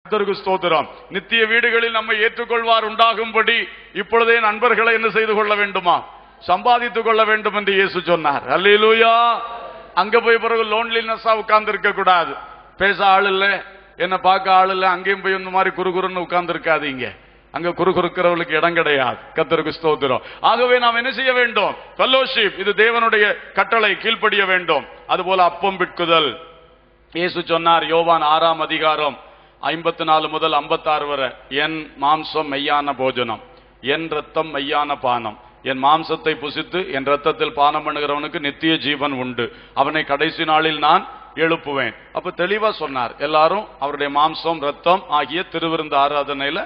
கர்த்தருக்கு ஸ்தோத்திரம். நித்திய வீடுகளில் நம்மை ஏற்றுக்கொள்வார் உண்டாகும்படி இப்பொழுதே நண்பர்களை என்ன செய்து கொள்ள வேண்டுமா? சம்பாதித்துக் கொள்ள வேண்டும் என்று இயேசு சொன்னார். அல்லேலூயா. அங்க போய் பிறகு லோன்லினஸா உட்கார்ந்து இருக்க கூடாது. பேச ஆள் இல்ல, என்ன பார்க்க ஆள் இல்ல, அங்கேயும் போய் இந்த மாதிரி குறுகுறுன்னு உட்கார்ந்து இருக்காதீங்க. அங்க குறுகுறுக்கிறவர்களுக்கு இடம் கிடையாது. கர்த்தருக்கு ஸ்தோத்திரம். ஆகவே நாம் என்ன செய்ய வேண்டும்? ஃபெல்லோஷிப், இது தேவனுடைய கட்டளை, கீழ்ப்படிய வேண்டும். அதுபோல அப்பம் பிட்குதல். இயேசு சொன்னார் யோவான் 6ஆம் அதிகாரம் 54 முதல் 56 வரை, என் மாம்சம் மெய்யான போஜனம், என் ரத்தம் மெய்யான பானம். என் மாம்சத்தை புசித்து என் ரத்தத்தில் பானம் பண்ணுகிறவனுக்கு நித்திய ஜீவன் உண்டு, அவனை கடைசி நாளில் நான் எழுப்புவேன். அப்ப தெளிவா சொன்னார், எல்லாரும் அவருடைய மாம்சம் ரத்தம் ஆகிய திருவிருந்து ஆராதனையில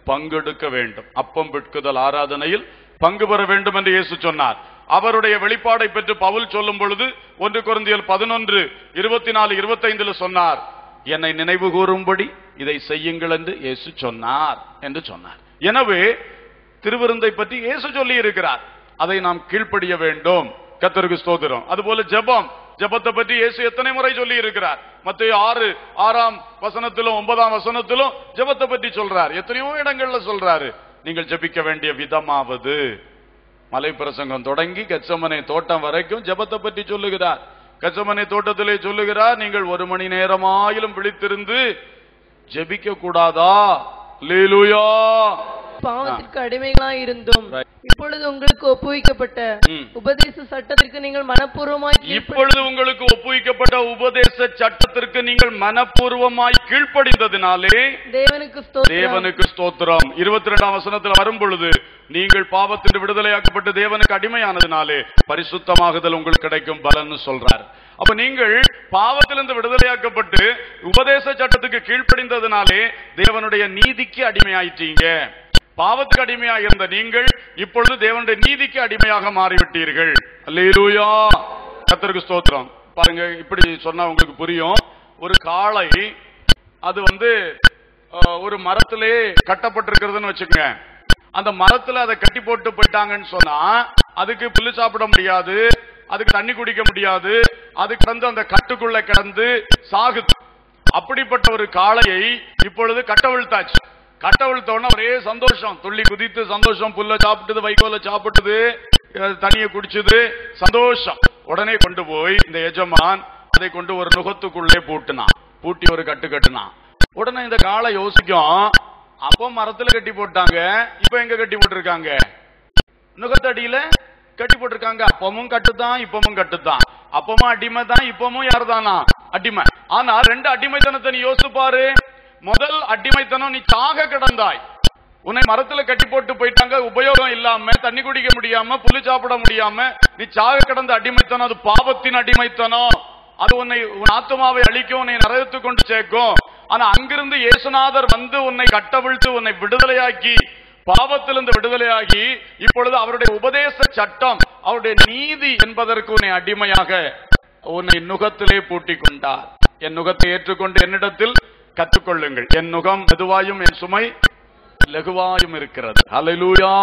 பங்கெடுக்க வேண்டும். அப்பம் பிட்குதல் ஆராதனையில் பங்கு பெற வேண்டும் என்று இயேசு சொன்னார். அவருடைய வெளிப்பாடை பெற்று பவுல் சொல்லும் பொழுது 1 கொரிந்தியர் 11:24-25 சொன்னார், என்னை நினைவு கூறும்படி இதை செய்யுங்கள் என்று இயேசு சொன்னார் என்று சொன்னார். எனவே திருவிருந்தை பற்றி இயேசு சொல்லி இருக்கிறார், அதை நாம் கீழ்ப்படிய வேண்டும். கர்த்தருக்கு ஸ்தோத்திரம். அதுபோல ஜெபம், ஜெபத்தை பற்றி இயேசு எத்தனை முறை சொல்லி இருக்கிறார்? மத்தேயு 6:6 வசனத்திலும் 9ஆம் வசனத்திலும் ஜெபத்தை பற்றி சொல்றார். எத்தனையோ இடங்கள்ல சொல்றாரு. நீங்கள் ஜெபிக்க வேண்டிய விதமாவது, மலை பிரசங்கம் தொடங்கி கெத்செமனே தோட்டம் வரைக்கும் ஜெபத்தை பற்றி சொல்லுகிறார். கெத்செமனே தோட்டத்திலே சொல்லுகிறார், நீங்கள் 1 மணி நேரமாயிலும் விழித்திருந்து ஜெபிக்க கூடாதா? அல்லேலூயா. பாவத்திற்கு அடிமைகளாய் இருந்தோம், இப்பொழுது உங்களுக்கு ஒப்புவிக்கப்பட்ட உபதேச சட்டத்திற்கு நீங்கள் மனப்பூர்வமாய் கீழ்ப்படிந்ததினாலே தேவனுக்கு ஸ்தோத்திரம். 22ஆம் வசனத்தில் வரும் பொழுது, நீங்கள் பாவத்திற்கு விடுதலையாக்கப்பட்டு தேவனுக்கு அடிமையானதினாலே பரிசுத்தமாகுதல் உங்களுக்கு கிடைக்கும் பலன்னு சொல்றார். அப்ப நீங்கள் பாவத்திலிருந்து விடுதலையாக்கப்பட்டு உபதேச சட்டத்துக்கு கீழ்ப்படிந்ததினாலே தேவனுடைய நீதிக்கு அடிமையாயிட்டீங்க. பாவத்துக்கு அடிமையாக இருந்த நீங்கள் இப்பொழுது தேவனுடைய நீதிக்கு அடிமையாக மாறிவிட்டீர்கள். அல்லேலூயா. கர்த்தருக்கு ஸ்தோத்திரம். பாருங்க, இப்படி சொன்னா உங்களுக்கு புரியும். ஒரு காளை அது ஒரு மரத்திலே கட்டப்பட்டிருக்கிறதுன்னு வச்சுக்கோங்க. அந்த மரத்துல அதை கட்டி போட்டு போயிட்டாங்கன்னு சொன்னா அதுக்கு புல்லு சாப்பிட முடியாது, அதுக்கு தண்ணி குடிக்க முடியாது, அது கிடந்து அந்த கட்டுக்குள்ள கிடந்து சாகுது. அப்படிப்பட்ட ஒரு காளையை இப்பொழுது கட்டவிழ்த்தாச்சு. கட்டவிழ்த்தோன்னா ஒரே சந்தோஷம், துள்ளி குதித்து சந்தோஷம், புல்ல சாப்பிட்டது, வைக்கோல சாப்பிட்டது, தண்ணியை குடிச்சது, சந்தோஷம். உடனே கொண்டு போய் இந்த எஜமான் அதை கொண்டு ஒரு நுகத்துக்குள்ளே பூட்டினான், பூட்டி ஒரு கட்டு கட்டுனான். உடனே இந்த காளை யோசிக்கும், அப்போ மரத்துல கட்டி போட்டாங்க, இப்ப எங்க கட்டி போட்டிருக்காங்க? நுகத்தடியில கட்டி போட்டிருக்காங்க. அப்பமும் கட்டுதான், இப்பமும் கட்டுதான். அப்பமும் அடிமை தான், இப்பமும் யார் தானா? அடிமை. ஆனா 2 அடிமைத்தனத்தை நீ யோசிச்சு பாரு. முதல் அடிமைத்தனம், நீ சாக கிடந்தாய், உன்னை மரத்துல கட்டி போட்டு போயிட்டாங்க, உபயோகம் இல்லாம, தண்ணி குடிக்க முடியாம, புல்லு சாப்பிட முடியாம நீ சாக கிடந்த அடிமைத்தனம். அது பாவத்தின் அடிமைத்தனம். அது உன் ஆத்துமாவை அழிக்கும், உன்னை நரகத்துக்கு கொண்டு சேர்க்கும். ஆனா அங்கிருந்து இயேசுநாதர் உன்னை கட்டவிழ்த்து உன்னை விடுதலையாக்கி, பாவத்திலிருந்து விடுதலையாகி, இப்பொழுது அவருடைய உபதேச சட்டம், அவருடைய நீதி என்பதற்கு உன்னை அடிமையாக உன்னை நுகத்திலே பூட்டி கொண்டார். என் நுகத்தை ஏற்றுக்கொண்டு என்னிடத்தில் கற்றுக்கொள்ளுங்கள், என் நுகம் மெதுவாயும் என் சுமை லகுவாயும் இருக்கிறது. அல்லேலூயா.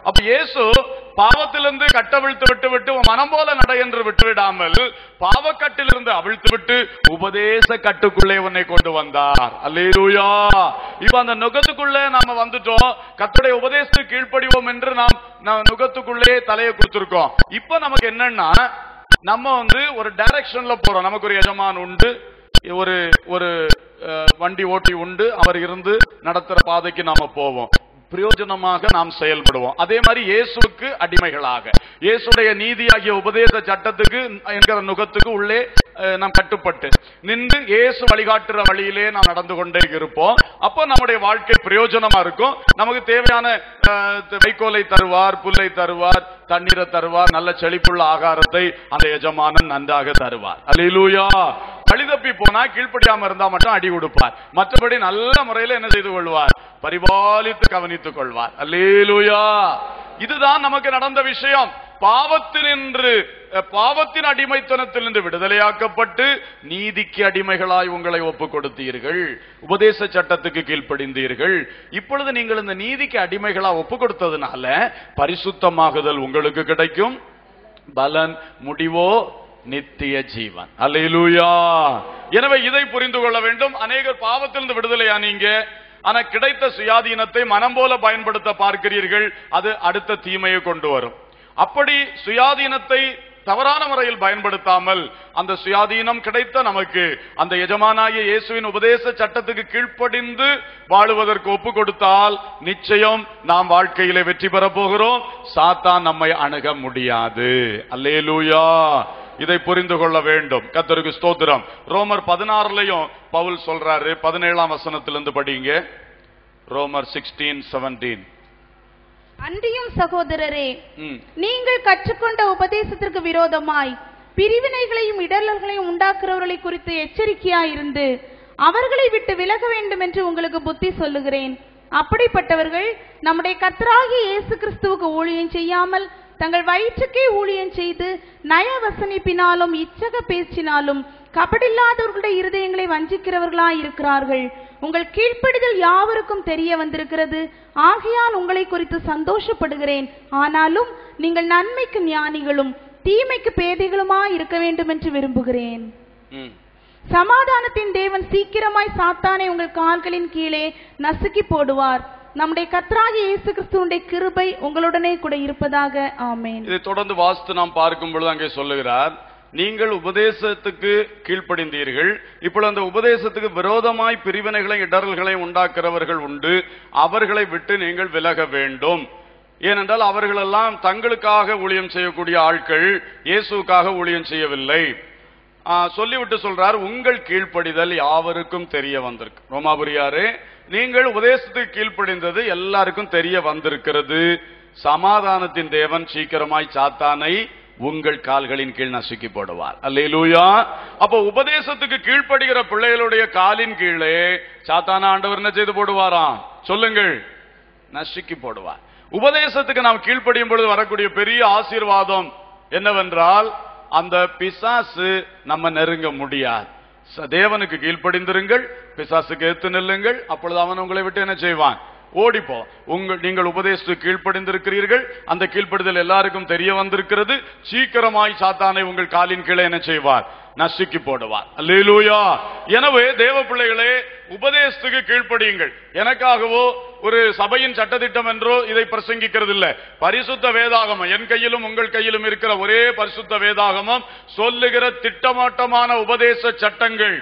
அப்ப இயேசு பாவத்திலிருந்து கட்டவிழ்த்து விட்டு மனம் போல நட என்று விட்டுவிடாமல் பாவக்கட்டிலிருந்து அவிழ்த்து விட்டு உபதேச கட்டுக்குள்ளே உன்னை கொண்டு வந்தார். அல்லேலூயா. இப்ப அந்த நுகத்துக்குள்ளே நாம வந்துட்டோம். கர்த்தருடைய உபதேசத்துக்கு கீழ்ப்படிவோம் என்று நாம் நுகத்துக்குள்ளே தலையை கொடுத்திருக்கோம். இப்ப நமக்கு என்னன்னா, நம்ம ஒரு டைரக்ஷன்ல போறோம். நமக்கு ஒரு எஜமான் உண்டு, ஒரு வண்டி ஓட்டி உண்டு, அவர் இருந்து நடத்துற பாதைக்கு நாம போவோம், பிரயோஜனமாக நாம் செயல்படுவோம். அதே மாதிரி இயேசுவுக்கு அடிமைகளாக, இயேசுடைய நீதியாகிய உபதேச சட்டத்துக்கு என்கிற நுகத்துக்கு உள்ளே நாம் கட்டுப்பட்டு நின்று இயேசு வழிகாட்டுற வழியிலே நாம் நடந்து கொண்டே இருப்போம். அப்போ நம்முடைய வாழ்க்கை பிரயோஜனமா இருக்கும். நமக்கு தேவையான வைக்கோலை தருவார், புல்லை தருவார், தண்ணீரை தருவார், நல்ல செழிப்புள்ள ஆகாரத்தை அந்த எஜமானன் நன்றாக தருவார். அல்லேலூயா. வழிதப்பி போனா, கீழ்ப்படியாம இருந்தா மட்டும் அடி கொடுப்பார். மற்றபடி நல்ல முறையில் என்ன செய்து கொள்வார்? பரிபாலித்து கவனித்துக் கொள்வார். அல்லேலூயா. இதுதான் நமக்கு நடந்த விஷயம். பாவத்தின் அடிமைத்தனத்திலிருந்து விடுதலையாக்கப்பட்டு நீதிக்கு அடிமைகளாய் உங்களை ஒப்புக் கொடுத்தீர்கள், உபதேச சட்டத்துக்கு கீழ்ப்படிந்தீர்கள். இப்பொழுது நீங்கள் இந்த நீதிக்கு அடிமைகளா ஒப்புக் கொடுத்ததுனால பரிசுத்தமாகுதல் உங்களுக்கு கிடைக்கும். பலன், முடிவோ நித்திய ஜீவன். அல்லேலூயா. எனவே இதை புரிந்து கொள்ள வேண்டும். அநேகர் பாவத்திலிருந்து விடுதலையானீங்க, ஆனா கிடைத்த சுயாதீனத்தை மனம் போல பயன்படுத்த பார்க்கிறீர்கள். அது அடுத்த தீமையை கொண்டு வரும். அப்படி சுயாதீனத்தை தவறான முறையில் பயன்படுத்தாமல் அந்த சுயாதீனம் கிடைத்த நமக்கு அந்த எஜமானாகிய இயேசுவின் உபதேச சட்டத்துக்கு கீழ்ப்படிந்து வாழுவதற்கு ஒப்பு கொடுத்தால் நிச்சயம் நாம் வாழ்க்கையிலே வெற்றி பெற போகிறோம். சாத்தான் நம்மை அணுக முடியாது. அல்லேலூயா. இதை புரிந்து கொள்ள வேண்டும். கர்த்தருக்கு ஸ்தோத்திரம். ரோமர் 16லயும் பவுல் சொல்றாரு, 17ஆம் வசனத்திலிருந்து படிங்க. ரோமர் 16:17. அன்றியும் சகோதரரே, நீங்கள் கற்றுக்கொண்ட உபதேசத்திற்கு விரோதமாய் பிரிவினைகளையும் இடர்களையும் உண்டாக்குறவர்களை குறித்து எச்சரிக்கையாயிருந்து அவர்களை விட்டு விலக வேண்டும் என்று உங்களுக்கு புத்தி சொல்லுகிறேன். அப்படிப்பட்டவர்கள் நம்முடைய கர்த்தராகிய இயேசு கிறிஸ்துவுக்கு ஊழியம் செய்யாமல் தங்கள் வயிற்றுக்கே ஊழியம் செய்து நய வசனிப்பினாலும் இச்சக பேச்சினாலும் கபடில்லாதவர்களுடைய இருதயங்களை வஞ்சிக்கிறவர்களாய் இருக்கிறார்கள். உங்கள் கீழ்ப்படிதல் யாவருக்கும் தெரிய வந்திருக்கிறது. ஆகையால் உங்களை குறித்து சந்தோஷப்படுகிறேன். ஆனாலும் நீங்கள் நன்மைக்கு ஞானிகளும் தீமைக்கு பேதைகளுமாய் இருக்க வேண்டும் என்று விரும்புகிறேன். சமாதானத்தின் தேவன் சீக்கிரமாய் சாத்தானை உங்கள் கால்களின் கீழே நசுக்கி போடுவார். நம்முடைய கர்த்தராகிய இயேசு கிறிஸ்துவின் கிருபை உங்களுடனே கூட இருப்பதாக. ஆமென். இதை தொடர்ந்து வாசித்து நாம் பார்க்கும் பொழுது அங்கே சொல்லுகிறார், நீங்கள் உபதேசத்துக்கு கீழ்ப்படிந்தீர்கள். இப்பொழுது அந்த உபதேசத்துக்கு விரோதமாய் பிரிவினைகளை இடர்களை உண்டாக்குறவர்கள் உண்டு. அவர்களை விட்டு நீங்கள் விலக வேண்டும். ஏனென்றால் அவர்களெல்லாம் தங்களுக்காக ஊழியம் செய்யக்கூடிய ஆட்கள், இயேசுக்காக ஊழியம் செய்யவில்லை. சொல்லிவிட்டு சொல்றார், உங்கள் கீழ்ப்படிதல் யாவருக்கும் தெரிய வந்திருக்கு. ரோமாபுரியாரே, நீங்கள் உபதேசத்துக்கு கீழ்ப்படிந்தது எல்லாருக்கும் தெரிய வந்திருக்கிறது. சமாதானத்தின் தேவன் சீக்கிரமாய் சாத்தானை உங்கள் கால்களின் கீழ் நசுக்கி போடுவார். அல்லேலூயா. அப்போ உபதேசத்துக்கு கீழ்ப்படுகிற பிள்ளைகளுடைய காலின் கீழே சாத்தான ஆண்டவர் என்ன செய்து போடுவாராம்? சொல்லுங்கள், நசுக்கி போடுவார். உபதேசத்துக்கு நாம் கீழ்ப்படியும் பொழுது வரக்கூடிய பெரிய ஆசீர்வாதம் என்னவென்றால், அந்த பிசாசு நம்ம நெருங்க முடியாது. தேவனுக்கு கீழ்ப்படிந்திருங்கள், பிசாசுக்கு எதிர்த்து நில்லுங்கள். அப்பொழுது அவன் உங்களை விட்டு என்ன செய்வான்? ஓடிப்போ. நீங்கள் உபதேசத்துக்கு கீழ்ப்படிந்திருக்கிறீர்கள். அந்த கீழ்ப்படிதல் எல்லாருக்கும் தெரிய வந்திருக்கிறது. சீக்கிரமாய் சாத்தானை உங்கள் காலின் கீழே என்ன செய்வார்? நசுக்கி போடுவார். அல்லேலூயா. எனவே தேவ பிள்ளைகளே, உபதேசத்துக்கு கீழ்ப்படியுங்கள். எனக்காகவோ ஒரு சபையின் சட்டத்திட்டம் என்றோ இதை பிரசங்கிக்கிறது இல்லை. பரிசுத்த வேதாகமம் என் கையிலும் உங்கள் கையிலும் இருக்கிற ஒரே பரிசுத்த வேதாகமம் சொல்லுகிற திட்டமாட்டமான உபதேச சட்டங்கள்.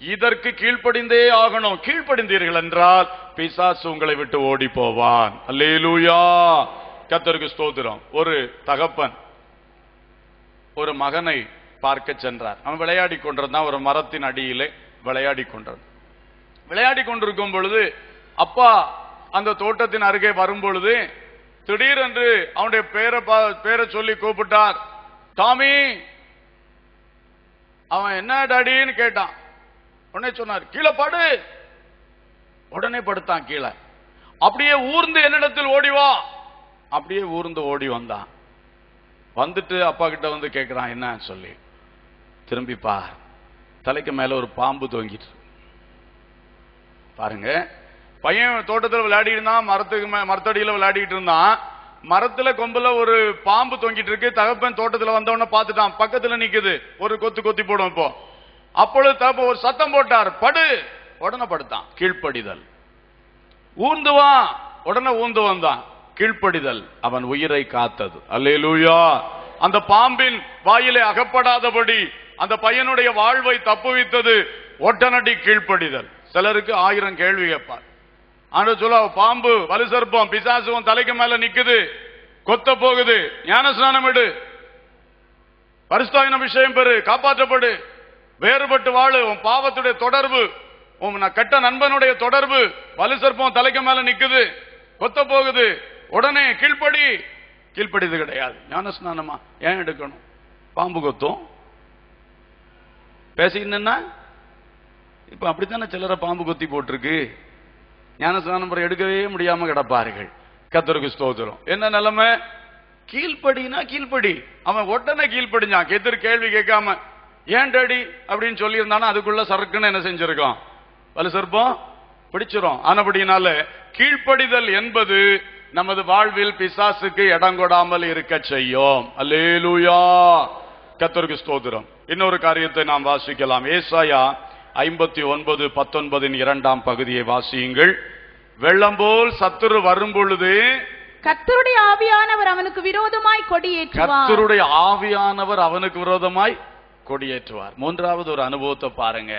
இதற்கு கீழ்ப்படிந்தே ஆகணும். கீழ்ப்படிந்தீர்கள் என்றால் பிசாசு உங்களை விட்டு ஓடி போவான். அல்லேலூயா. கர்த்தருக்கு ஸ்தோத்திரம். ஒரு தகப்பன் ஒரு மகனை பார்க்க சென்றார். அவன் விளையாடி கொண்டிருந்தான். ஒரு மரத்தின் அடியிலே விளையாடி கொண்டிருந்தான். விளையாடி கொண்டிருக்கும் பொழுது அப்பா அந்த தோட்டத்தின் அருகே வரும் பொழுது திடீரென்று அவனுடைய பேரை சொல்லி கூப்பிட்டார், டாமி. அவன் என்ன டாடின்னு கேட்டான். உடனே சொன்னார், கீழே படு. உடனே படுத்தான் கீழே. அப்படியே ஊர்ந்து என்னிடத்தில் ஓடிவா. அப்படியே ஊர்ந்து ஓடி வந்தான். வந்துட்டு அப்பா கிட்ட வந்து கேட்கிறான், என்ன சொல்லி. திரும்பி பார், தலைக்கு மேல ஒரு பாம்பு தொங்கிட்டு பாருங்க. பையன் தோட்டத்தில் விளையாடிட்டு இருந்தான், மரத்தடியில விளையாடிட்டு இருந்தான். மரத்துல கொம்புல ஒரு பாம்பு தொங்கிட்டு இருக்கு. தகப்பன் தோட்டத்தில் வந்தவன பார்த்துட்டான். பக்கத்துல நிக்குது. ஒரு கொத்தி போடும். இப்போ அப்பொழுது தகப்பன் ஒரு சத்தம் போட்டார், படு. உடனே படுத்தான். கீழ்ப்படிதல். ஊர்ந்து வா. உடனே ஊர்ந்து வந்தான். கீழ்ப்படிதல் அவன் உயிரை காத்தது. அல்லேலூயா. அந்த பாம்பின் வாயிலே அகப்படாதபடி அந்த பையனுடைய வாழ்வை தப்புவித்தது ஒட்டனடி கீழ்ப்படிதல். சிலருக்கு 1000 கேள்வி கேட்பார். ஆண்டவர் சொல்ல, பாம்பு வலுசர்ப்பம் பிசாசும் தலைக்கு மேல நிக்குது, கொத்த போகுது, ஞான ஸ்நானம் எடு, பரிசுத்தாவின் அபிஷேகம் பெறு, காப்பாற்றப்படு, வேறுபட்டு வாழு. உன் பாவத்துடைய தொடர்பு, உன் கெட்ட நண்பனுடைய தொடர்பு, வலுசர்ப்பம் தலைக்கு மேல நிக்குது, கொத்த போகுது, உடனே கீழ்ப்படி. கீழ்ப்படிது கிடையாது. ஞான ஸ்நானமா ஏன் எடுக்கணும்? பாம்பு கொத்தும். பேசிக்கின்னா இப்ப அப்படித்தானே சிலரை பாம்பு கொத்தி போட்டிருக்கு. ஞான ஸ்நானம் எடுக்கவே முடியாம கிடப்பார்கள். கர்த்தருக்கு ஸ்தோத்திரம். என்ன நிலைமை? கீழ்ப்படினா கீழ்ப்படி. அவன் உடனே கீழ்ப்படிஞ்சான். எதிர் கேள்வி கேட்காம ஏன் டாடி அப்படின்னு சொல்லி இருந்தானா அதுக்குள்ள சறுக்குன்னு என்ன செஞ்சிருக்கோம்? வலு சர்ப்பம் பிடிச்சிரும். ஆனபடினால கீழ்ப்படிதல் என்பது நமது வாழ்வில் பிசாசுக்கு இடம் கொடாமல் இருக்க செய்யும். அல்லேலூயா. கர்த்தருக்கு ஸ்தோத்திரம். இன்னொரு காரியத்தை நாம் வாசிக்கலாம். ஏசாயா 59:19 2ஆம் பகுதியை வாசியுங்கள். வெள்ளம் போல் சத்துரு வரும் பொழுது கர்த்தருடைய ஆவியானவர் அவனுக்கு விரோதமாய் கொடியேற்றுவார். கர்த்தருடைய ஆவியானவர் அவனுக்கு விரோதமாய் கொடியேற்றுவார். மூன்றாவது ஒரு அனுபவத்தை பாருங்க.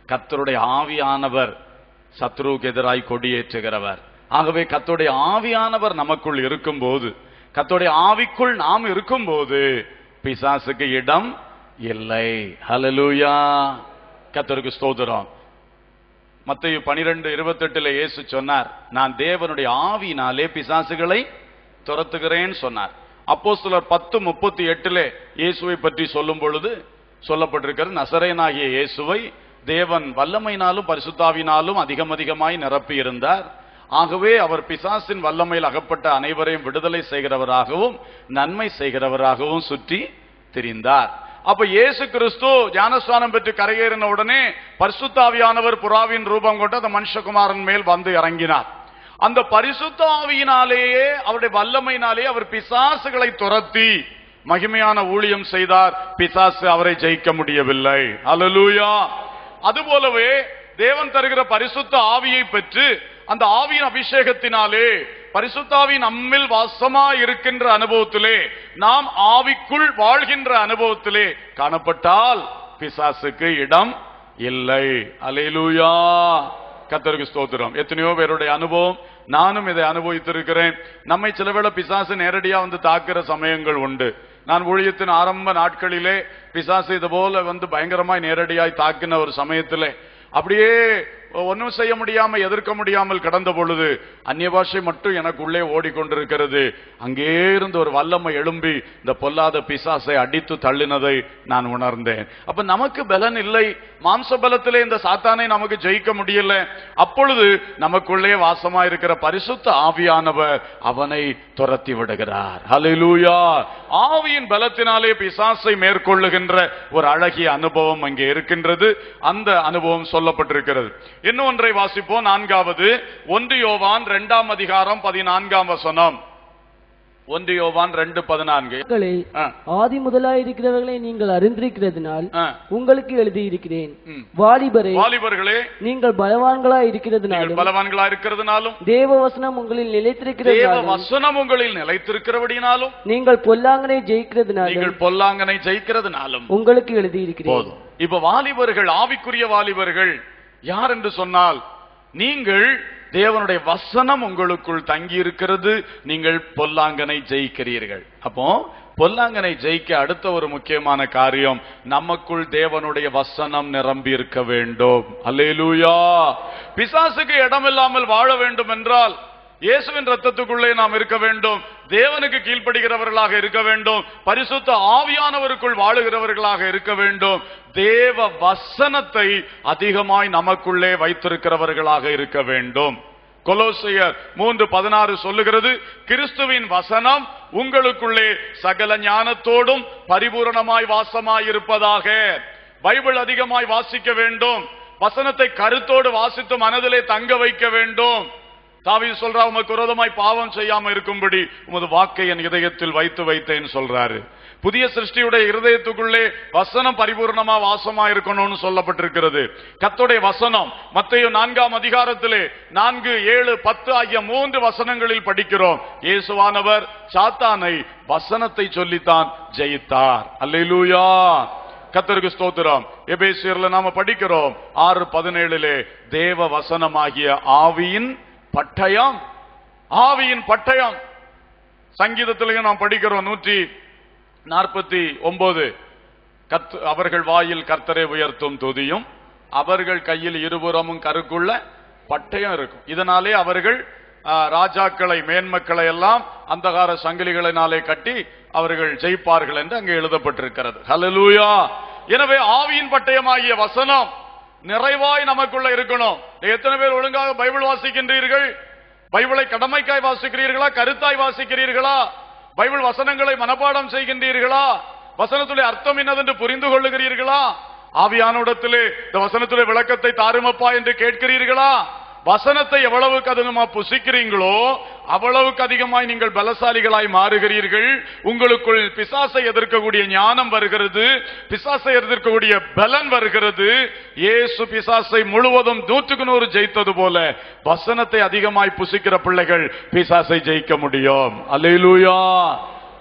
கர்த்தருடைய ஆவியானவர் சத்துருவுக்கு எதிராய் கொடியேற்றுகிறவர். ஆகவே கர்த்தருடைய ஆவியானவர் நமக்குள் இருக்கும்போது, கர்த்தருடைய ஆவிக்குள் நாம் இருக்கும்போது பிசாசுக்கு இடம் இல்லை. ஹல்லேலூயா, கர்த்தருக்கு ஸ்தோத்திரம். மத்தேயு 12:28 இயேசு சொன்னார், நான் தேவனுடைய ஆவியினாலே பிசாசுகளை துரத்துகிறேன் சொன்னார். அப்போஸ்தலர் 10:38 இயேசுவை பற்றி சொல்லும் பொழுது சொல்லப்பட்டிருக்கிறது, நசரேயனாகிய இயேசுவை தேவன் வல்லமையினாலும் பரிசுத்தாவினாலும் அதிகமாய் நிரப்பி இருந்தார். ஆகவே அவர் பிசாசின் வல்லமையில் அகப்பட்ட அனைவரையும் விடுதலை செய்கிறவராகவும் நன்மை செய்கிறவராகவும் சுற்றி திரிந்தார். அப்ப இயேசு கிறிஸ்து ஞானஸ்நானம் பெற்று கரையேறின உடனே பரிசுத்த ஆவியானவர் புறாவின் ரூபம் கொண்டு அந்த மனுஷகுமாரன் மேல் வந்து இறங்கினார். அந்த பரிசுத்த ஆவியினாலேயே அவருடைய வல்லமையினாலே அவர் பிசாசுகளை துரத்தி மகிமையான ஊழியம் செய்தார். பிசாசு அவரை ஜெயிக்க முடியவில்லை. அல்லேலூயா. அதுபோலவே தேவன் தருகிற பரிசுத்த ஆவியை பெற்று அந்த ஆவியின் அபிஷேகத்தினாலே பரிசுத்தாவின் நம்மில் வாசமா இருக்கின்ற அனுபவத்திலே, நாம் ஆவிக்குள் வாழ்கின்ற அனுபவத்திலே காணப்பட்டால் பிசாசுக்கு இடம் இல்லை. அல்லேலூயா, கர்த்தருக்கு ஸ்தோத்திரம். எத்தனையோ பேருடைய அனுபவம், நானும் இதை அனுபவித்திருக்கிறேன். நம்மை சிலவேளை பிசாசு நேரடியா வந்து தாக்குற சமயங்கள் உண்டு. நான் ஊழியத்தின் ஆரம்ப நாட்களிலே பிசாசு இது போல வந்து பயங்கரமாய் நேரடியாய் தாக்கின ஒரு சமயத்திலே அப்படியே ஒன்னும் செய்ய முடியாம எதிர்க்க முடியாமல் கடந்த பொழுது அந்நிய பாஷை மட்டும் எனக்கு உள்ளே ஓடிக்கொண்டிருக்கிறது. அங்கே இருந்து ஒரு வல்லமை எழும்பி இந்த பொல்லாத பிசாசை அடித்து தள்ளினதை நான் உணர்ந்தேன். அப்ப நமக்கு பலன் இல்லை, மாம்ச பலத்திலே இந்த சாத்தானை நமக்கு ஜெயிக்க முடியல. அப்பொழுது நமக்குள்ளே வாசமா இருக்கிற பரிசுத்த ஆவியானவர் அவனை துரத்தி விடுகிறார். ஹல்லேலூயா. ஆவியின் பலத்தினாலே பிசாசை மேற்கொள்ளுகின்ற ஒரு அழகிய அனுபவம் அங்கே இருக்கின்றது. அந்த அனுபவம் சொல்லப்பட்டிருக்கிறது. இன்னும் ஒன்றை வாசிப்போம். 4வது 1 யோவான் 2ஆம் அதிகாரம் 14ஆம் வசனம். 1 யோவான் 2:14. ஆதி முதலாயிருக்கிறவர்களை நீங்கள் அறிந்திருக்கிறதுனால் உங்களுக்கு எழுதியிருக்கிறேன். வாலிபர்களே, நீங்கள் பலவான்களாய் இருக்கிறதுனாலும் தேவ வசனம் உங்களில் நிலைத்திருக்கிறபடியாலும் நீங்கள் பொல்லாங்கனை ஜெயிக்கிறதுனாலும் உங்களுக்கு எழுதியிருக்கிறேன். இப்ப வாலிபர்கள், ஆவிக்குரிய வாலிபர்கள் யார் என்று சொன்னால், நீங்கள் தேவனுடைய வசனம் உங்களுக்குள் தங்கி இருக்கிறது, நீங்கள் பொல்லாங்கனை ஜெயிக்கிறீர்கள். அப்போ பொல்லாங்கனை ஜெயிக்க அடுத்த ஒரு முக்கியமான காரியம், நமக்குள் தேவனுடைய வசனம் நிரம்பி இருக்க வேண்டும். அல்லேலூயா. பிசாசுக்கு இடமில்லாமல் வாழ வேண்டும் என்றால் இயேசுவின் ரத்தத்துக்குள்ளே நாம் இருக்க வேண்டும், தேவனுக்கு கீழ்ப்படுகிறவர்களாக இருக்க வேண்டும், பரிசுத்த ஆவியானவருக்குள் வாழுகிறவர்களாக இருக்க வேண்டும், தேவ வசனத்தை அதிகமாய் நமக்குள்ளே வைத்திருக்கிறவர்களாக இருக்க வேண்டும். கொலோசியர் 3:16 சொல்லுகிறது, கிறிஸ்துவின் வசனம் உங்களுக்குள்ளே சகல ஞானத்தோடும் பரிபூரணமாய் வாசமாயிருப்பதாக. பைபிள் அதிகமாய் வாசிக்க வேண்டும், வசனத்தை கருத்தோடு வாசித்து மனதிலே தங்க வைக்க வேண்டும். தாவீது சொல்றா, உமக்கு விரோதமாய் பாவம் செய்யாம இருக்கும்படி உமது வாக்கை என் இதயத்தில் வைத்து வைத்தேன்னு சொல்றாரு. புதிய சிருஷ்டியுடைய இருதயத்துக்குள்ளே வசனம் பரிபூர்ணமா வாசமா இருக்கணும்னு சொல்லப்பட்டிருக்கிறது. கர்த்தருடைய வசனம் மத்தேயு 4ஆம் அதிகாரத்திலே 4, 7, 10 ஆகிய 3 வசனங்களில் படிக்கிறோம். இயேசுவானவர் சாத்தானை வசனத்தை சொல்லித்தான் ஜெயித்தார். அல்லேலூயா, கர்த்தருக்கு ஸ்தோத்திரம். எபேசியர்ல நாம படிக்கிறோம் 6:17 தேவ வசனமாகிய ஆவியின் பட்டயம். ஆவியின் பட்டயம் சங்கீதத்திலையும் நாம் படிக்கிறோம். 149 அவர்கள் வாயில் கர்த்தரை உயர்த்தும் துதியும், அவர்கள் கையில் இருபுறமும் கருக்குள்ள பட்டயம் இருக்கும். இதனாலே அவர்கள் ராஜாக்களை, மேன்மக்களை எல்லாம் அந்தகார சங்கிலிகளினாலே கட்டி அவர்கள் ஜெயிப்பார்கள் என்று அங்கே எழுதப்பட்டிருக்கிறது. ஹல்லேலூயா. எனவே ஆவியின் பட்டயமாகிய வசனம் நிறைவாய் நமக்குள்ள இருக்கணும். எத்தனை பேர் ஒழுங்காக பைபிள் வாசிக்கின்றீர்கள்? பைபிளை கடமைக்காய் வாசிக்கிறீர்களா, கருத்தாய் வாசிக்கிறீர்களா? பைபிள் வசனங்களை மனப்பாடம் செய்கின்றீர்களா? வசனத்துடைய அர்த்தம் என்னதென்று புரிந்து கொள்ளுகிறீர்களா? ஆவியானவரிடத்திலே இந்த வசனத்துடைய விளக்கத்தை தாருமப்பா என்று கேட்கிறீர்களா? வசனத்தை எவ்வளவுக்கு அதிகமா புசிக்கிறீங்களோ அவ்வளவுக்கு அதிகமாய் நீங்கள் பலசாலிகளாய் மாறுகிறீர்கள். உங்களுக்குள் பிசாசை எதிர்க்கக்கூடிய ஞானம் வருகிறது, பிசாசை எதிர்க்கக்கூடிய பலன் வருகிறது. இயேசு பிசாசை முழுவதும் 100% ஜெயித்தது போல வசனத்தை அதிகமாய் புசிக்கிற பிள்ளைகள் பிசாசை ஜெயிக்க முடியும். அல்லேலூயா.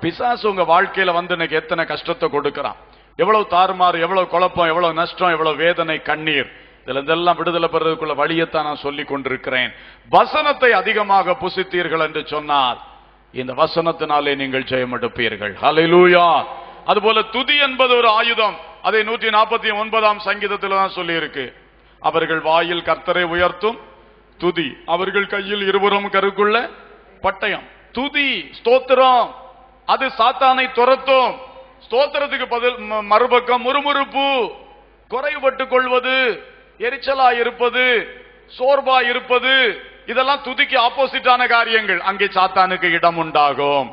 பிசாசு உங்க வாழ்க்கையில வந்து எனக்கு எத்தனை கஷ்டத்தை கொடுக்கிறான், எவ்வளவு தாறுமாறு, எவ்வளவு குழப்பம், எவ்வளவு நஷ்டம், எவ்வளவு வேதனை, கண்ணீர், இதெல்லாம் விடுதலை பெறுவதற்குள்ள வழியத்தான் நான் சொல்லிக் கொண்டிருக்கிறேன். வசனத்தை அதிகமாக புசித்தீர்கள் என்று சொன்னார், இந்த வசனத்தினாலே நீங்கள் ஜெயம் எடுப்பீர்கள். ஹல்லேலூயா. அதுபோல துதி என்பது ஒரு ஆயுதம். அதை 149 சங்கீதத்தில் தான் சொல்லி இருக்கு. அவர்கள் வாயில் கர்த்தரை உயர்த்தும் துதி, அவர்கள் கையில் இருபுறம் கருக்குள்ள பட்டயம். துதி, ஸ்தோத்திரம், அது சாத்தானை துரத்தும். ஸ்தோத்திரத்துக்கு பதில் மறுபக்கம் முறுமுறுப்பு, குறைபட்டுக் கொள்வது, எரிச்சலா இருப்பது, சோர்வா இருப்பது, இதெல்லாம் துதிக்கு ஆப்போசிட்டான காரியங்கள். அங்கே சாத்தானுக்கு இடம் உண்டாகும்.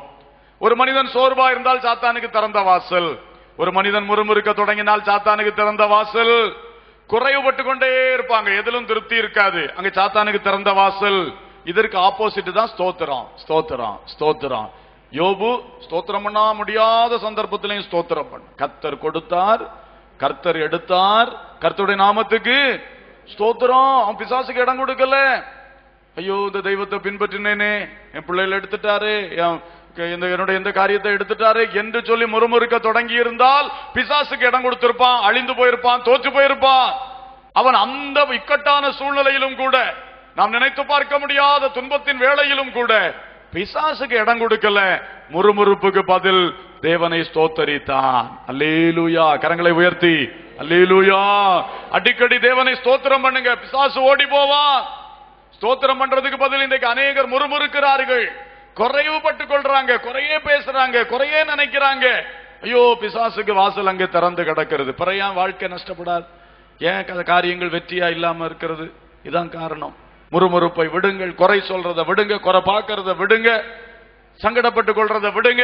ஒரு மனிதன் சோர்வா இருந்தால் சாத்தானுக்கு திறந்த வாசல். ஒரு மனிதன் முறுமுறுக்க தொடங்கினால் சாத்தானுக்கு திறந்த வாசல். குறைவுபட்டு கொண்டே இருப்பாங்க, எதிலும் திருப்தி இருக்காது, அங்க சாத்தானுக்கு திறந்த வாசல். இதற்கு ஆப்போசிட் தான் ஸ்தோத்திரம். ஸ்தோத்திரம், ஸ்தோத்திரம். யோபு ஸ்தோத்திரம் பண்ண முடியாத சந்தர்ப்பத்திலையும் ஸ்தோத்திரம் பண்ண, கர்த்தர் கொடுத்தார், கர்த்தர் எடுத்தார், கர்த்தருடைய நாமத்துக்கு ஸ்தோத்திரம். அவன் பிசாசுக்கு இடம் கொடுக்கல. ஐயோ, இந்த தெய்வத்தை பின்பற்றினேனே, என் பிள்ளைகளை எடுத்துட்டாரு, என்னுடைய எந்த காரியத்தை எடுத்துட்டாரு என்று சொல்லி முறுமுறுக்க தொடங்கி இருந்தால் பிசாசுக்கு இடம் கொடுத்திருப்பான், அழிந்து போயிருப்பான், தோற்று போயிருப்பான். அவன் அந்த இக்கட்டான சூழ்நிலையிலும் கூட, நாம் நினைத்து பார்க்க முடியாத துன்பத்தின் வேளையிலும் கூட பிசாசுக்கு இடம் கொடுக்கல. முறுமுறுப்புக்கு பதில் தேவனை ஸ்தோத்தரித்தான். அல்லேலூயா. கரங்களை உயர்த்தி அல்லேலூயா. அடிக்கடி தேவனை ஸ்தோத்திரம் பண்ணுங்க, பிசாசு ஓடி போவான். ஸ்தோத்திரம் பண்றதுக்கு பதில் இன்றைக்கு அநேகர் முறுமுறுக்கிறார்கள், குறைவுபட்டுக் கொள்றாங்க, குறையே பேசுறாங்க, குறையே நினைக்கிறாங்க. ஐயோ, பிசாசுக்கு வாசல் அங்கே திறந்து கிடக்கிறது. பிறையா வாழ்க்கை நஷ்டப்படாது, ஏன் காரியங்கள் வெற்றியா இல்லாம இருக்கிறது? இதான் காரணம். முறுமுறுப்பை விடுங்கள், குறை சொல்றதை விடுங்க, குறை பார்க்கறத விடுங்க, சங்கடப்பட்டுக் கொள்றதை விடுங்க,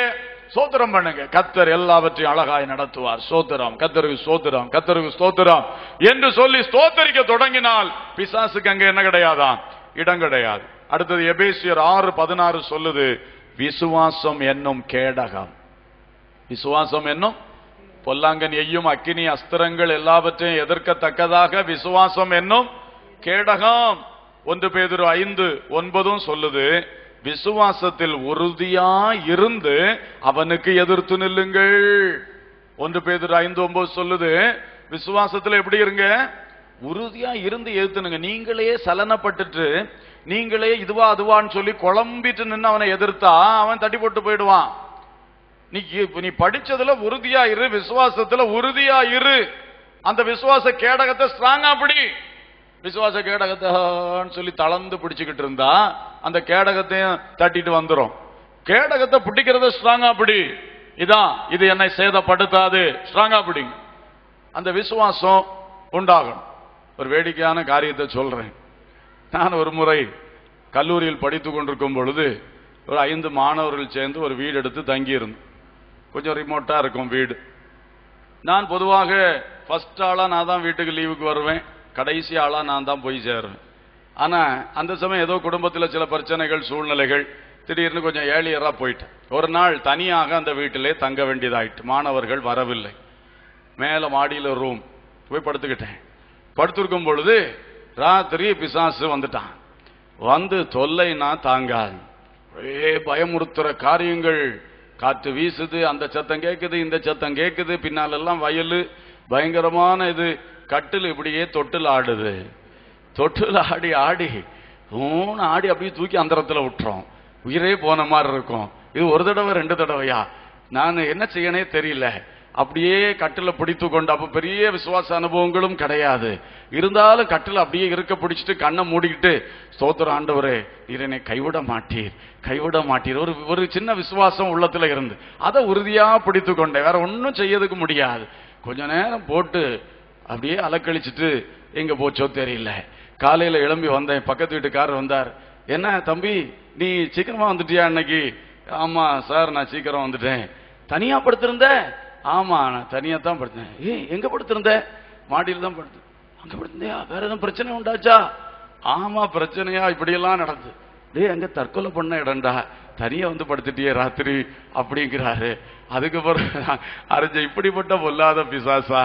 ஸ்தோத்திரம் பண்ணுங்க. கர்த்தர் எல்லாவற்றையும் அழகாய் நடத்துவார். ஸ்தோத்திரம், கர்த்தருக்கு ஸ்தோத்திரம், கர்த்தருக்கு ஸ்தோத்திரம் என்று சொல்லி ஸ்தோத்தரிக்க தொடங்கினால் பிசாசுக்கு அங்க என்ன கிடையாதான்? இடம் கிடையாது. அடுத்தது எபேசியர் 6:16 சொல்லுது, விசுவாசம் என்னும் கேடகம். விசுவாசம் என்னும் பொல்லாங்கன் எய்யும் அக்கினி அஸ்திரங்கள் எல்லாவற்றையும் எதிர்க்கத்தக்கதாக விசுவாசம் என்னும் கேடகம். 1 பேதுரு 5:9 சொல்லுது, விசுவாசத்தில் உறுதியா இருந்து அவனுக்கு எதிர்த்து நில்லுங்கள். 1 பேதுரு 5:9 சொல்லுது, விசுவாசத்துல எப்படி இருங்க? உறுதியா இருந்து எதிர்த்துனுங்க. நீங்களே சலனப்பட்டுட்டு நீங்களே இதுவா அதுவான்னு சொல்லி குழம்பிட்டு நின்று அவனை எதிர்த்தா அவன் தட்டி போட்டு போயிடுவான். நீ படிச்சதுல உறுதியா இரு, விசுவாசத்துல உறுதியா இரு. அந்த விசுவாச கேடகத்தை ஸ்ட்ராங்கா பிடி. விசுவாச கேடகத்தை சொல்லி தளர்ந்து பிடிச்சுக்கிட்டு இருந்தா அந்த கேடகத்தையும் தட்டிட்டு வந்துடும். கேடகத்தை பிடிக்கிறத ஸ்ட்ராங்கா பிடி. இதான், இது என்னை சேதப்படுத்தாது, ஸ்ட்ராங்கா பிடிங்க. அந்த விசுவாசம் உண்டாகணும். ஒரு வேடிக்கையான காரியத்தை சொல்றேன். நான் ஒரு முறை கல்லூரியில் படித்துக் கொண்டிருக்கும் பொழுது ஒரு 5 மாணவர்கள் சேர்ந்து ஒரு வீடு எடுத்து தங்கி இருந்தோம். கொஞ்சம் ரிமோட்டா இருக்கும் வீடு. நான் பொதுவாக ஃபர்ஸ்ட் ஆளா நான் தான் வீட்டுக்கு லீவுக்கு வருவேன், கடைசி ஆளா நான் தான் போய் சேருவேன். ஆனா அந்த சமயம் ஏதோ குடும்பத்தில் சில பிரச்சனைகள், சூழ்நிலைகள், திடீர்னு கொஞ்சம் ஏழியரா போயிட்டேன். ஒரு நாள் தனியாக அந்த வீட்டிலே தங்க வேண்டியதாயிட்டு, மாணவர்கள் வரவில்லை. மேல மாடியில் ரூம் போய் படுத்துக்கிட்டேன். படுத்திருக்கும் பொழுது ராத்திரி பிசாசு வந்துட்டான். வந்து தொல்லைனா தாங்காது, பயமுறுத்துற காரியங்கள். காற்று வீசுது, அந்த சத்தம் கேட்குது, இந்த சத்தம் கேட்குது, பின்னாலெல்லாம் வயலு, பயங்கரமான இது. கட்டில் இப்படியே தொட்டில் ஆடுது. தொட்டில் ஆடி ஆடி ஆடி அப்படியே தூக்கி அந்தரத்துல விட்டுறோம். உயிரே போன மாதிரி இருக்கும். இது ஒரு தடவை 2 தடவையா? நான் என்ன செய்யனே தெரியல. அப்படியே கட்டில பிடித்து கொண்டு, அப்ப பெரிய விசுவாச அனுபவங்களும் கிடையாது. இருந்தாலும் கட்டில அப்படியே இருக்க பிடிச்சிட்டு கண்ணை மூடிக்கிட்டு, ஸ்தோத்திரம் ஆண்டவரே, நீர் என்னை கைவிட மாட்டீர், கைவிட மாட்டீர். ஒரு சின்ன விசுவாசம் உள்ளத்துல இருந்து அதை உறுதியா பிடித்து கொண்டேன். வேற ஒன்னும் செய்யறதுக்கு முடியாது. கொஞ்ச நேரம் போட்டு அப்படியே அலக்கழிச்சிட்டு எங்க போச்சோ தெரியல. காலையில எழும்பி வந்தேன். பக்கத்து வீட்டுக்காரர் வந்தார். என்ன தம்பி, நீ சீக்கிரமா வந்துட்டியா இன்னைக்கு? ஆமா சார், நான் சீக்கிரம் வந்துட்டேன். தனியா படுத்திருந்த? ஆமா, நான் தனியா தான் படுத்தேன். எங்க படுத்திருந்த? மாடியில் தான் படுத்து. அங்க படுத்திருந்தியா? வேற எதுவும் பிரச்சனை உண்டாச்சா? ஆமா, பிரச்சனையா இப்படியெல்லாம் நடந்து. டேய், அங்க தற்கொலை பண்ண இடம்டா, தனியா வந்து படுத்துட்டியே ராத்திரி அப்படிங்கிறாரு. அதுக்கப்புறம் அறிஞ்ச இப்படிப்பட்ட பொல்லாத பிசாசா,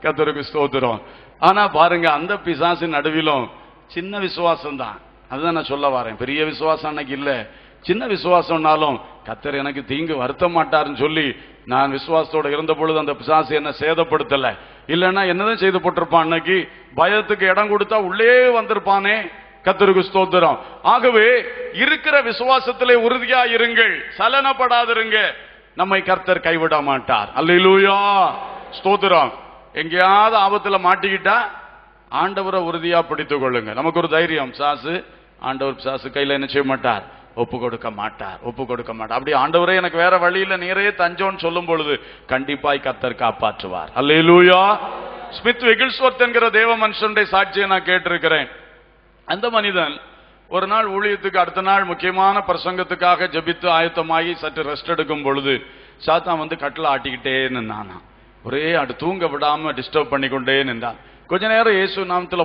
கர்த்தருக்கு ஸ்தோத்திரம். ஆனா பாருங்க, அந்த பிசாசின் நடுவிலும் சின்ன விசுவாசம் தான். அதுதான் நான் சொல்ல வரேன். பெரிய விசுவாசம் அன்னைக்கு இல்ல, சின்ன விசுவாசம்னாலும் கர்த்தர் எனக்கு தீங்கு வருத்த மாட்டாருன்னு சொல்லி நான் விசுவாசத்தோட இருந்த பொழுது அந்த பிசாசு என்ன சேதப்படுத்தல. இல்லைன்னா என்னதான் செய்து போட்டிருப்பான். அன்னைக்கு பயத்துக்கு இடம் கொடுத்தா உள்ளே வந்திருப்பானே. கர்த்தருக்கு ஸ்தோத்திரம். ஆகவே இருக்கிற விசுவாசத்திலே உறுதியா இருங்கள், சலனப்படாதிருங்க. நம்மை கர்த்தர் கைவிட மாட்டார். அல்லேலூயா, ஸ்தோத்திரம். எங்கேயாவது ஆபத்துல மாட்டிக்கிட்டா ஆண்டவரை உறுதியா பிடித்துக் கொள்ளுங்க. நமக்கு ஒரு தைரியம், பிசாசு ஆண்டவர் பிசாசு கையில என்ன செய்ய மாட்டார், ஒப்பு கொடுக்க மாட்டார், ஒப்பு கொடுக்க மாட்டார். அப்படி ஆண்டவரே எனக்கு வேற வழியில நீரே தஞ்சோன்னு சொல்லும் பொழுது கண்டிப்பாய் கர்த்தர் காப்பாற்றுவார். அல்லேலூயா. ஸ்மித் விகில்ஸ்வர்த் என்கிற தேவ மனுஷனுடைய சாட்சியை நான் கேட்டிருக்கிறேன். அந்த மனிதன் ஒரு நாள் ஊழியத்துக்கு அடுத்த நாள் முக்கியமான பிரசங்கத்துக்காக ஜெபித்து ஆயத்தமாகி சற்று ரெஸ்ட் எடுக்கும் பொழுது சாத்தான் வந்து கட்டில ஆட்டிக்கிட்டே நின்னானா. ஒரே தூங்க விடாம டிஸ்டர்ப் பண்ணிக்கொண்டே நின்றான். கொஞ்ச நேரம் இயேசு நாமத்துல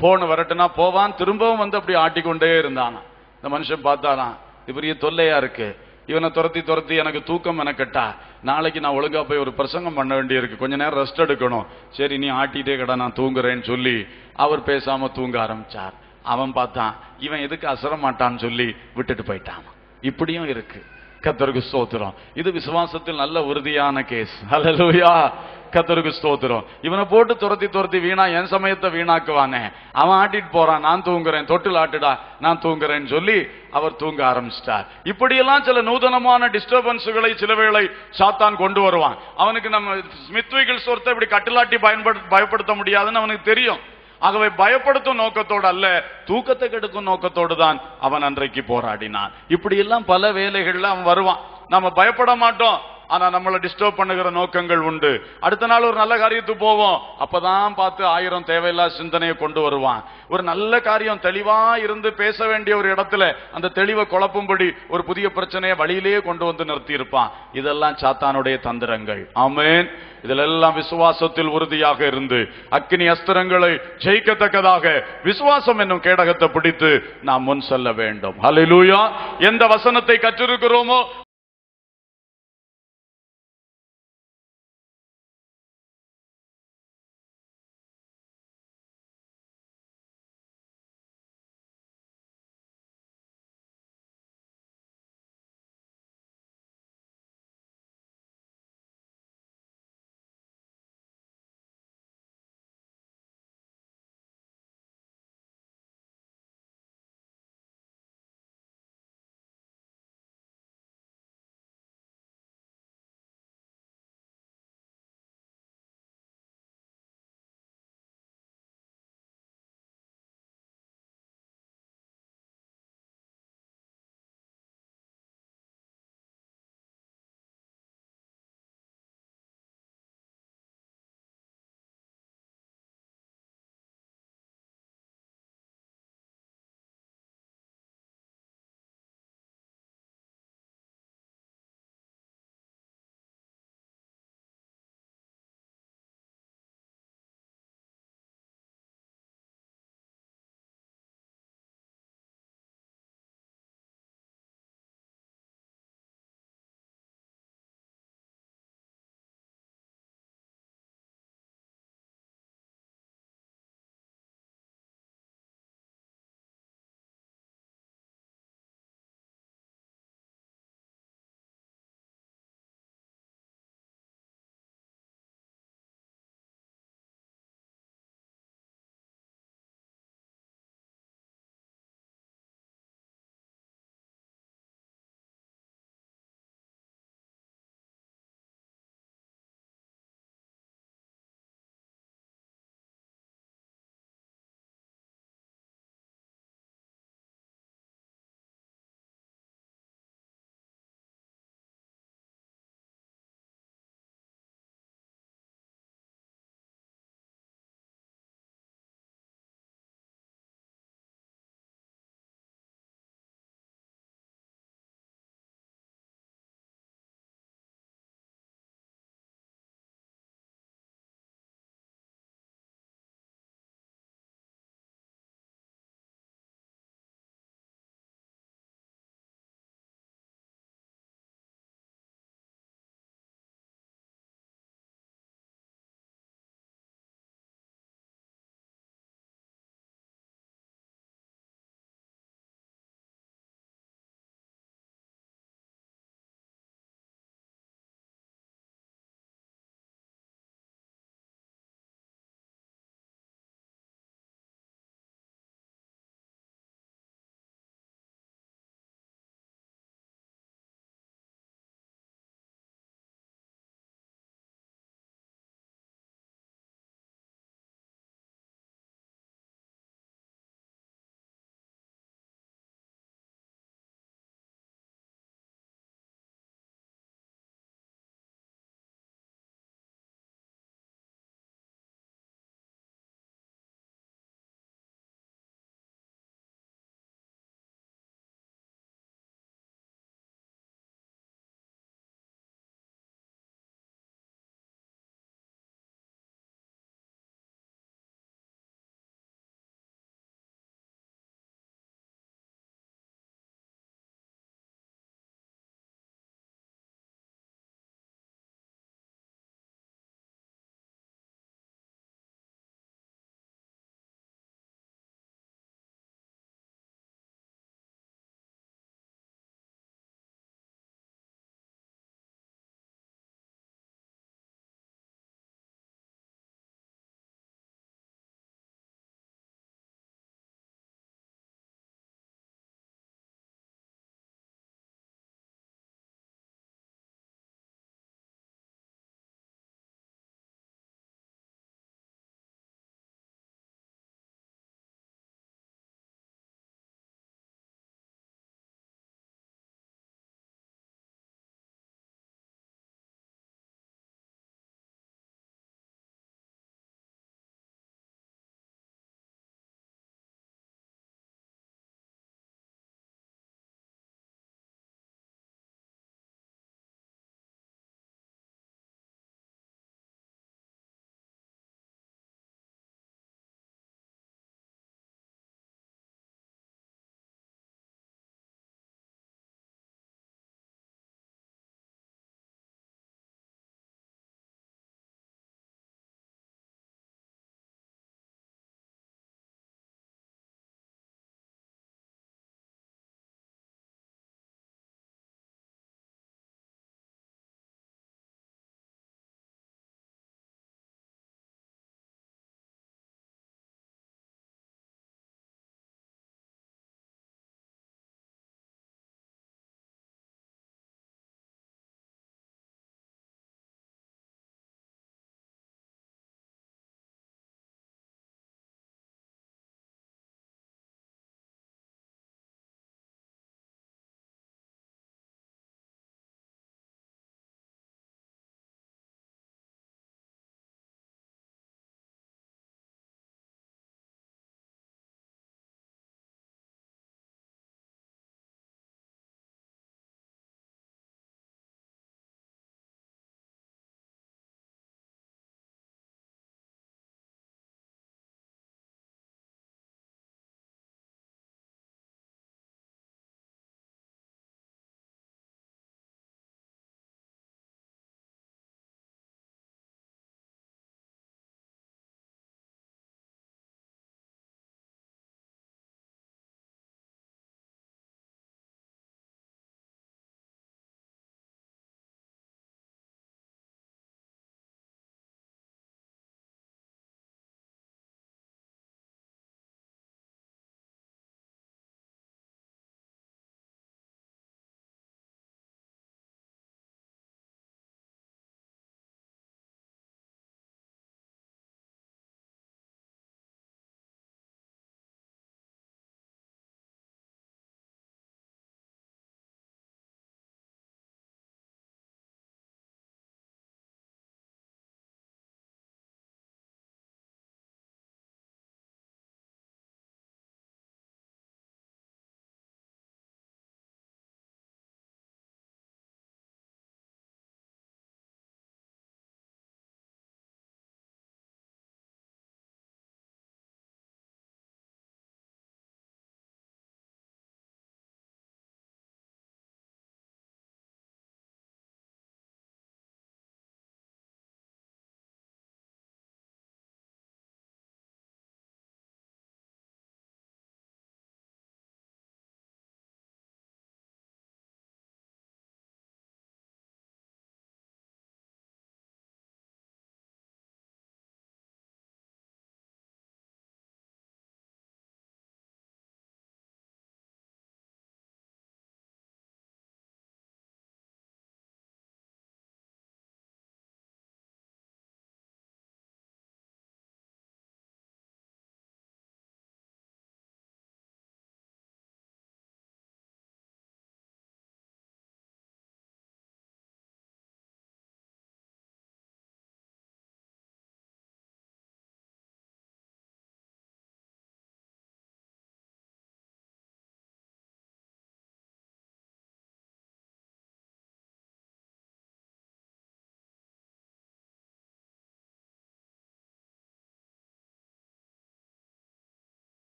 போன்னு வரட்டுனா போவான், திரும்பவும் வந்து அப்படி ஆட்டிக்கொண்டே இருந்தானா. இந்த மனுஷன் பார்த்தானா, இது பெரிய தொல்லையா இருக்கு, இவனை துரத்தி எனக்கு தூக்கம் எனக்கட்டா, நாளைக்கு நான் ஒழுங்கா போய் ஒரு பிரசங்கம் பண்ண வேண்டியிருக்கு, கொஞ்ச நேரம் ரெஸ்ட் எடுக்கணும், சரி நீ ஆட்டிட்டே கடா நான் தூங்குறேன்னு சொல்லி அவர் பேசாம தூங்க ஆரம்பிச்சார். அவன் பார்த்தான், இவன் எதுக்கு அசர மாட்டான்னு சொல்லி விட்டுட்டு போயிட்டான். இப்படியும் இருக்கு. கர்த்தருக்கு ஸ்தோத்திரம். இது விசுவாசத்தில் நல்ல உறுதியான கேஸ். ஹல்லேலூயா, கர்த்தருக்கு ஸ்தோத்திரம். இவனை போட்டு துரத்தி வீணா என் சமயத்தை வீணாக்குவானே, அவன் ஆட்டிட்டு போறான், நான் தூங்குறேன், தொட்டில் ஆட்டுடா நான் தூங்குறேன்னு சொல்லி அவர் தூங்க ஆரம்பிச்சிட்டார். இப்படியெல்லாம் சில நூதனமான டிஸ்டர்பன்ஸுகளை சில வேளை சாத்தான் கொண்டு வருவான். அவனுக்கு நம்ம ஸ்மித் விகில்ஸ்வர்த்தை இப்படி கட்டிலாட்டி பயப்படுத்த முடியாதுன்னு அவனுக்கு தெரியும். ஆகவே பயப்படுத்தும் நோக்கத்தோடு அல்ல, தூக்கத்தை கெடுக்கும் நோக்கத்தோடு தான் அவன் அன்றைக்கு போராடினான். இப்படி எல்லாம் பல வேலைகள்ல அவன் வருவான். நாம பயப்பட மாட்டோம், ஆனா நம்மளை டிஸ்டர்ப் பண்ணுகிற நோக்கங்கள் உண்டு. அடுத்த நாள் ஒரு நல்ல காரியத்துக்கு போவோம், அப்பதான் பார்த்து 1000 தேவையில்லா சிந்தனையை கொண்டு வருவான். ஒரு நல்ல காரியம் தெளிவா இருந்து பேச வேண்டிய ஒரு இடத்துல அந்த தெளிவை குழப்பும்படி ஒரு புதிய பிரச்சனையை வழியிலேயே கொண்டு வந்து நிறுத்தி இருப்பான். இதெல்லாம் சாத்தானுடைய தந்திரங்கள். ஆமென். இதிலெல்லாம் விசுவாசத்தில் உறுதியாக இருந்து அக்கினி அஸ்திரங்களை ஜெயிக்கத்தக்கதாக விசுவாசம் என்னும் கேடகத்தை பிடித்து நாம் முன் செல்ல வேண்டும். ஹல்லேலூயா. எந்த வசனத்தை கற்றிருக்கிறோமோ